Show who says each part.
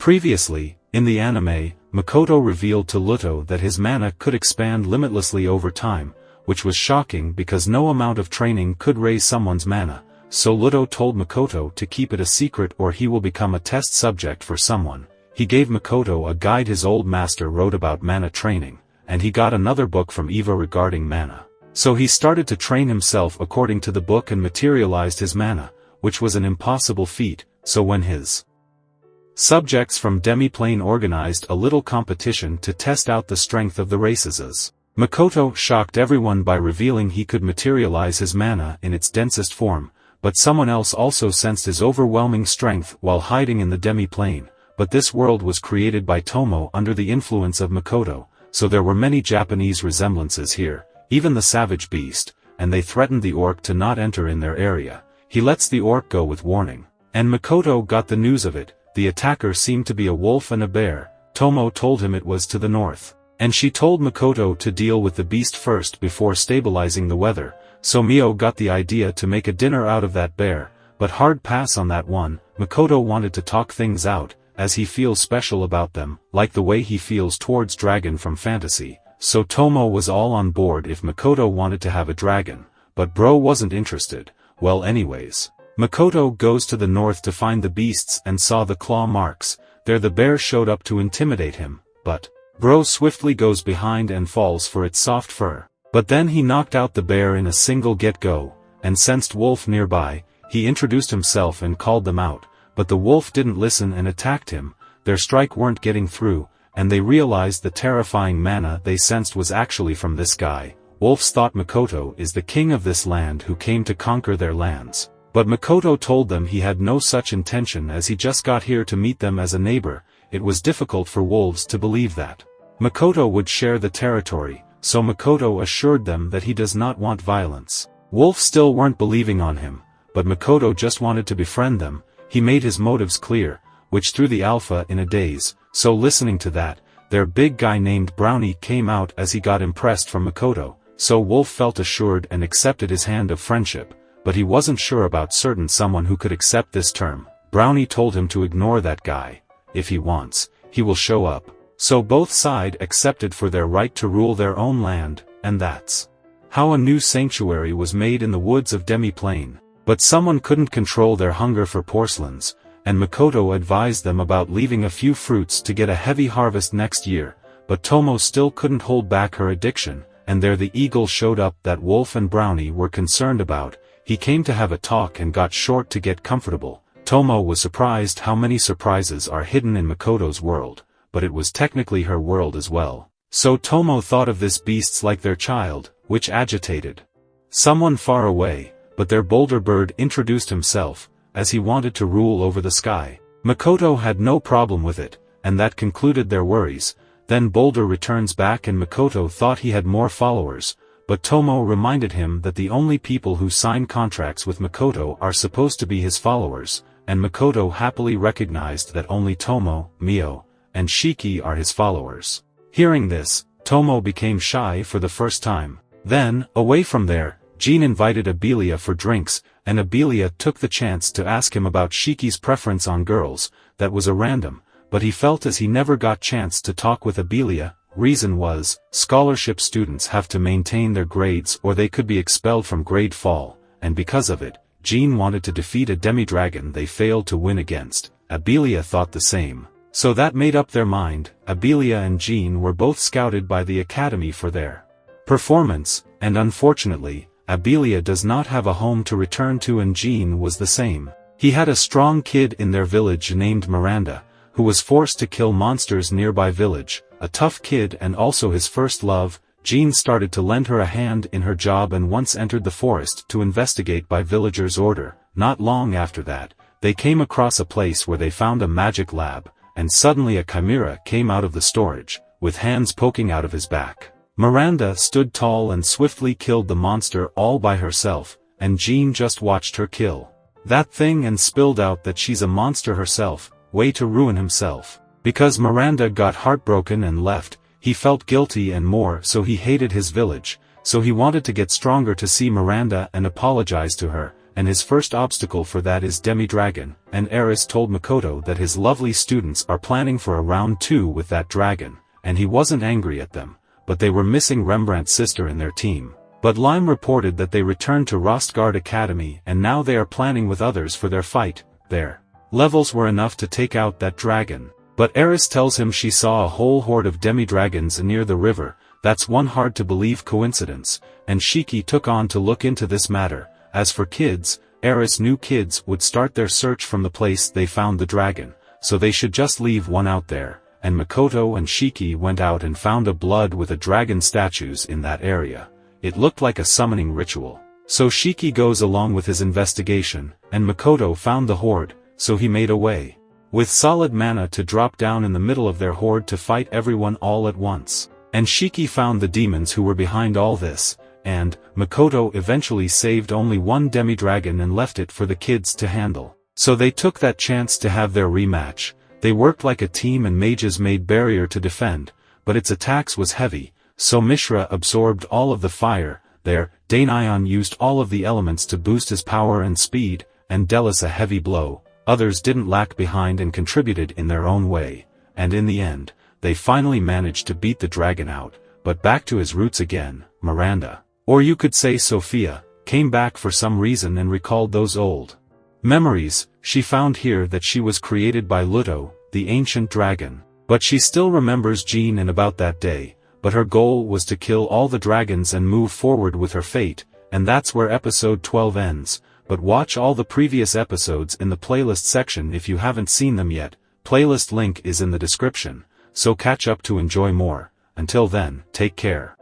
Speaker 1: Previously, in the anime, Makoto revealed to Luto that his mana could expand limitlessly over time, which was shocking because no amount of training could raise someone's mana, so Luto told Makoto to keep it a secret or he will become a test subject for someone. He gave Makoto a guide his old master wrote about mana training, and he got another book from Eva regarding mana. So he started to train himself according to the book and materialized his mana, which was an impossible feat, so when his subjects from Demiplane organized a little competition to test out the strength of the races. Makoto shocked everyone by revealing he could materialize his mana in its densest form, but someone else also sensed his overwhelming strength while hiding in the Demiplane, but this world was created by Tomo under the influence of Makoto, so there were many Japanese resemblances here, even the savage beast, and they threatened the orc to not enter in their area. He lets the orc go with warning. And Makoto got the news of it. The attacker seemed to be a wolf and a bear. Tomo told him it was to the north. And she told Makoto to deal with the beast first before stabilizing the weather, so Mio got the idea to make a dinner out of that bear, but hard pass on that one. Makoto wanted to talk things out, as he feels special about them, like the way he feels towards Dragon from Fantasy, so Tomo was all on board if Makoto wanted to have a dragon, but bro wasn't interested. Well anyways. Makoto goes to the north to find the beasts and saw the claw marks. There the bear showed up to intimidate him, but bro swiftly goes behind and falls for its soft fur. But then he knocked out the bear in a single get-go, and sensed wolf nearby. He introduced himself and called them out, but the wolf didn't listen and attacked him. Their strike weren't getting through, and they realized the terrifying mana they sensed was actually from this guy. Wolves thought Makoto is the king of this land who came to conquer their lands. But Makoto told them he had no such intention as he just got here to meet them as a neighbor. It was difficult for wolves to believe that Makoto would share the territory, so Makoto assured them that he does not want violence. Wolves still weren't believing on him, but Makoto just wanted to befriend them. He made his motives clear, which threw the alpha in a daze, so listening to that, their big guy named Brownie came out as he got impressed from Makoto, so Wolf felt assured and accepted his hand of friendship. But he wasn't sure about certain someone who could accept this term. Brownie told him to ignore that guy. If he wants, he will show up. So both sides accepted for their right to rule their own land, and that's how a new sanctuary was made in the woods of Demiplane. But someone couldn't control their hunger for porcelains, and Makoto advised them about leaving a few fruits to get a heavy harvest next year, but Tomo still couldn't hold back her addiction, and there the eagle showed up that Wolf and Brownie were concerned about. He came to have a talk and got short to get comfortable. Tomo was surprised how many surprises are hidden in Makoto's world, but it was technically her world as well. So Tomo thought of this beasts like their child, which agitated someone far away, but their boulder bird introduced himself, as he wanted to rule over the sky. Makoto had no problem with it, and that concluded their worries. Then Boulder returns back and Makoto thought he had more followers, but Tomo reminded him that the only people who sign contracts with Makoto are supposed to be his followers, and Makoto happily recognized that only Tomo, Mio, and Shiki are his followers. Hearing this, Tomo became shy for the first time. Then, away from there, Jean invited Abelia for drinks, and Abelia took the chance to ask him about Shiki's preference on girls. That was a random, but he felt as he never got chance to talk with Abelia. Reason was, scholarship students have to maintain their grades or they could be expelled from grade fall, and because of it, Jean wanted to defeat a demi-dragon they failed to win against. Abelia thought the same. So that made up their mind. Abelia and Jean were both scouted by the academy for their performance, and unfortunately, Abelia does not have a home to return to and Jean was the same. He had a strong kid in their village named Miranda, who was forced to kill monsters nearby village. A tough kid and also his first love. Jean started to lend her a hand in her job and once entered the forest to investigate by villagers' order. Not long after that, they came across a place where they found a magic lab, and suddenly a chimera came out of the storage, with hands poking out of his back. Miranda stood tall and swiftly killed the monster all by herself, and Jean just watched her kill that thing and spilled out that she's a monster herself. Way to ruin himself. Because Miranda got heartbroken and left, he felt guilty and more so he hated his village, so he wanted to get stronger to see Miranda and apologize to her, and his first obstacle for that is Demi-Dragon, and Eris told Makoto that his lovely students are planning for a round 2 with that dragon, and he wasn't angry at them, but they were missing Rembrandt's sister in their team. But Lime reported that they returned to Rostgard Academy and now they are planning with others for their fight. Their levels were enough to take out that dragon. But Eris tells him she saw a whole horde of demi-dragons near the river. That's one hard to believe coincidence, and Shiki took on to look into this matter. As for kids, Eris knew kids would start their search from the place they found the dragon, so they should just leave one out there, and Makoto and Shiki went out and found a blood with a dragon statues in that area. It looked like a summoning ritual. So Shiki goes along with his investigation, and Makoto found the horde, so he made a way with solid mana to drop down in the middle of their horde to fight everyone all at once. And Shiki found the demons who were behind all this, and Makoto eventually saved only one demi-dragon and left it for the kids to handle. So they took that chance to have their rematch. They worked like a team and mages made barrier to defend, but its attacks was heavy, so Mishra absorbed all of the fire. There, Dainion used all of the elements to boost his power and speed, and Delis a heavy blow. Others didn't lag behind and contributed in their own way, and in the end, they finally managed to beat the dragon out, but back to his roots again, Miranda, or you could say Sophia, came back for some reason and recalled those old memories. She found here that she was created by Luto, the ancient dragon, but she still remembers Jean and about that day, but her goal was to kill all the dragons and move forward with her fate, and that's where episode 12 ends. But watch all the previous episodes in the playlist section if you haven't seen them yet. Playlist link is in the description, so catch up to enjoy more. Until then, take care.